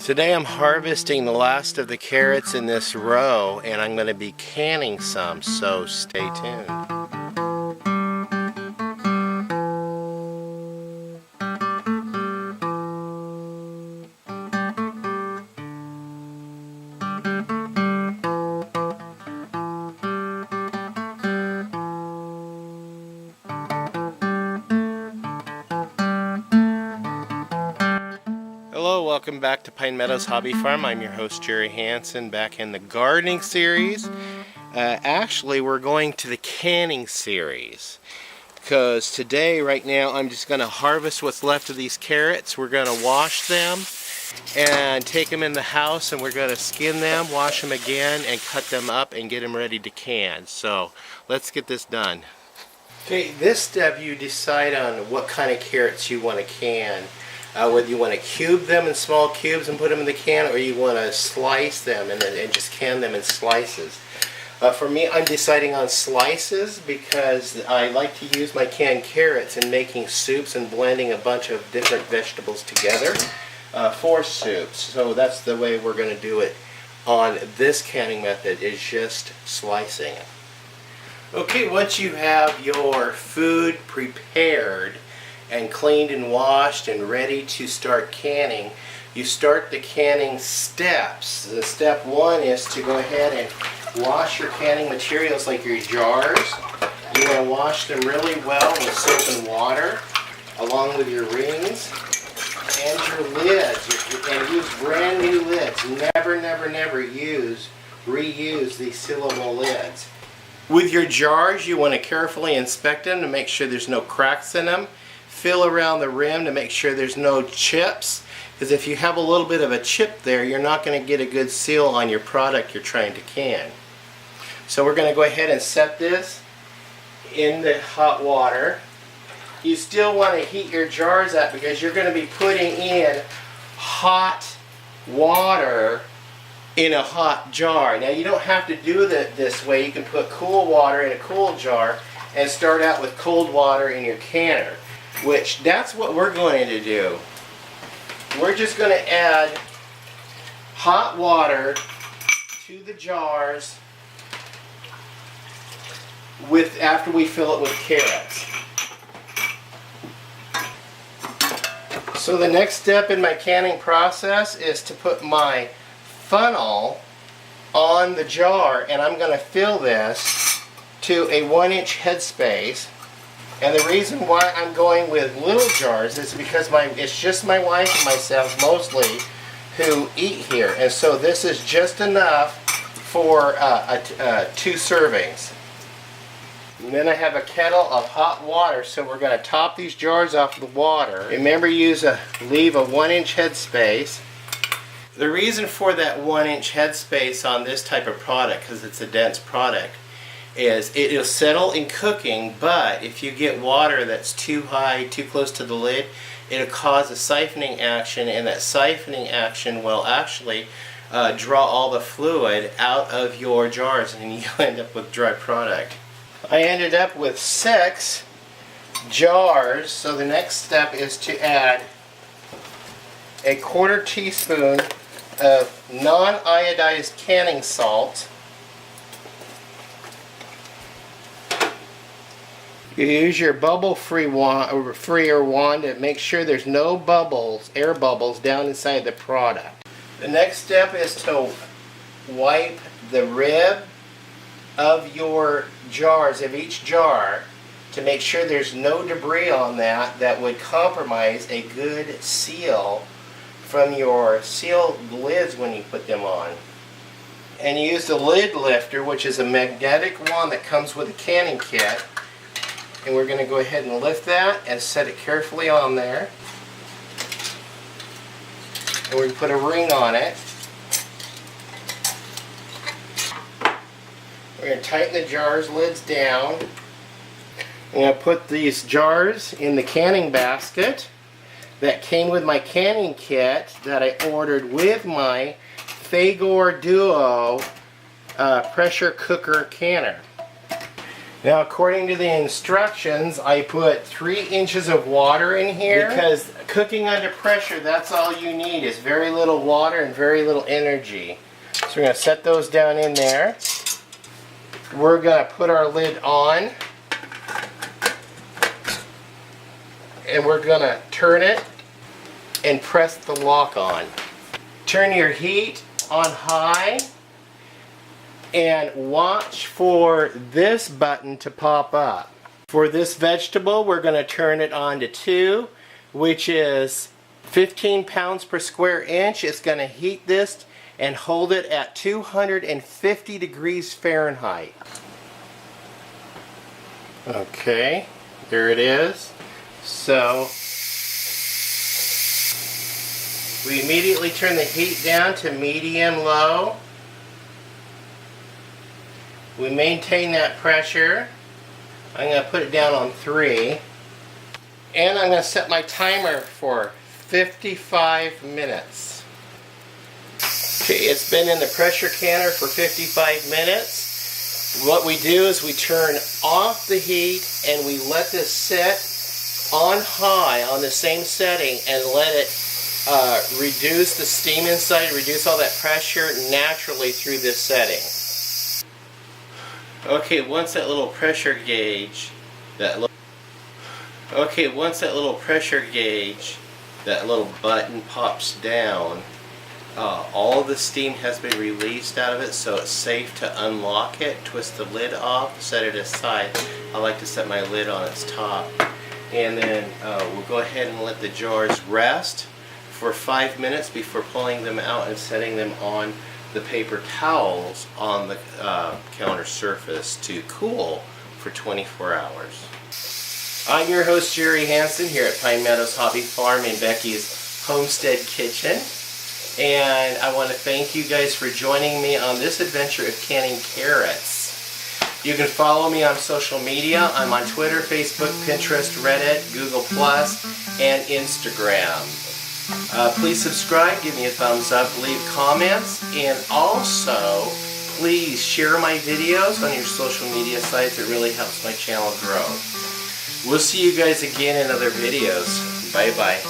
Today I'm harvesting the last of the carrots in this row, and I'm going to be canning some, so stay tuned. Hello, welcome back to Pine Meadows Hobby Farm. I'm your host Jerry Hansen, back in the gardening series. Actually, we're going to the canning series, because today, right now, I'm just going to harvest what's left of these carrots. We're going to wash them and take them in the house, and we're going to skin them, wash them again, and cut them up and get them ready to can. So let's get this done. Okay, this step you decide on what kind of carrots you want to can. Whether you want to cube them in small cubes and put them in the can, or you want to slice them and just can them in slices. For me, I'm deciding on slices because I like to use my canned carrots in making soups and blending a bunch of different vegetables together for soups. So that's the way we're going to do it on this canning method, is just slicing it. Okay, once you have your food prepared and cleaned and washed and ready to start canning, you start the canning steps. The step one is to go ahead and wash your canning materials, like your jars. You want to wash them really well with soap and water, along with your rings and your lids. And use brand new lids. Never, never, never reuse these sealable lids. With your jars, you want to carefully inspect them to make sure there's no cracks in them. Fill around the rim to make sure there's no chips, because if you have a little bit of a chip there, you're not going to get a good seal on your product you're trying to can. So we're going to go ahead and set this in the hot water. You still want to heat your jars up, because you're going to be putting in hot water in a hot jar. Now, you don't have to do that this way. You can put cool water in a cool jar and start out with cold water in your canner, which that's what we're going to do. We're just going to add hot water to the jars after we fill it with carrots. So the next step in my canning process is to put my funnel on the jar, and I'm going to fill this to a 1-inch headspace. And the reason why I'm going with little jars is because it's just my wife and myself mostly who eat here, and so this is just enough for 2 servings. And then I have a kettle of hot water, so we're going to top these jars off with water. Remember, leave a 1-inch headspace. The reason for that 1-inch headspace on this type of product, because it's a dense product, is it'll settle in cooking, but if you get water that's too high, too close to the lid, it'll cause a siphoning action, and that siphoning action will actually draw all the fluid out of your jars, and you end up with dry product. I ended up with 6 jars, so the next step is to add a 1/4 teaspoon of non-iodized canning salt. You use your bubble-free wand to make sure there's no bubbles, air bubbles, down inside the product. The next step is to wipe the rib of your jars, of each jar, to make sure there's no debris on that would compromise a good seal from your sealed lids when you put them on. And use the lid lifter, which is a magnetic one that comes with a canning kit. And we're going to go ahead and lift that and set it carefully on there. And we're going to put a ring on it. We're going to tighten the jars lids down. I'm going to put these jars in the canning basket that came with my canning kit that I ordered with my Fagor Duo pressure cooker canner. Now, according to the instructions, I put 3 inches of water in here because cooking under pressure, that's all you need is very little water and very little energy. So we're going to set those down in there. We're going to put our lid on and we're going to turn it and press the lock on. Turn your heat on high and watch for this button to pop up. For this vegetable, we're going to turn it on to 2, which is 15 pounds per square inch. It's going to heat this and hold it at 250 degrees Fahrenheit. Okay, there it is. So we immediately turn the heat down to medium-low. We maintain that pressure. I'm going to put it down on 3. And I'm going to set my timer for 55 minutes. Okay, it's been in the pressure canner for 55 minutes. What we do is we turn off the heat and we let this sit on high on the same setting and let it reduce the steam inside, reduce all that pressure naturally through this setting. Okay, once that little pressure gauge, that little button pops down, all the steam has been released out of it, so it's safe to unlock it, twist the lid off, set it aside. I like to set my lid on its top. And then we'll go ahead and let the jars rest for 5 minutes before pulling them out and setting them on the paper towels on the counter surface to cool for 24 hours. I'm your host, Jerry Hansen, here at Pine Meadows Hobby Farm in Becky's Homestead Kitchen. And I want to thank you guys for joining me on this adventure of canning carrots. You can follow me on social media. I'm on Twitter, Facebook, Pinterest, Reddit, Google+, and Instagram. Please subscribe, give me a thumbs up, leave comments, and also please share my videos on your social media sites. It really helps my channel grow. We'll see you guys again in other videos. Bye-bye.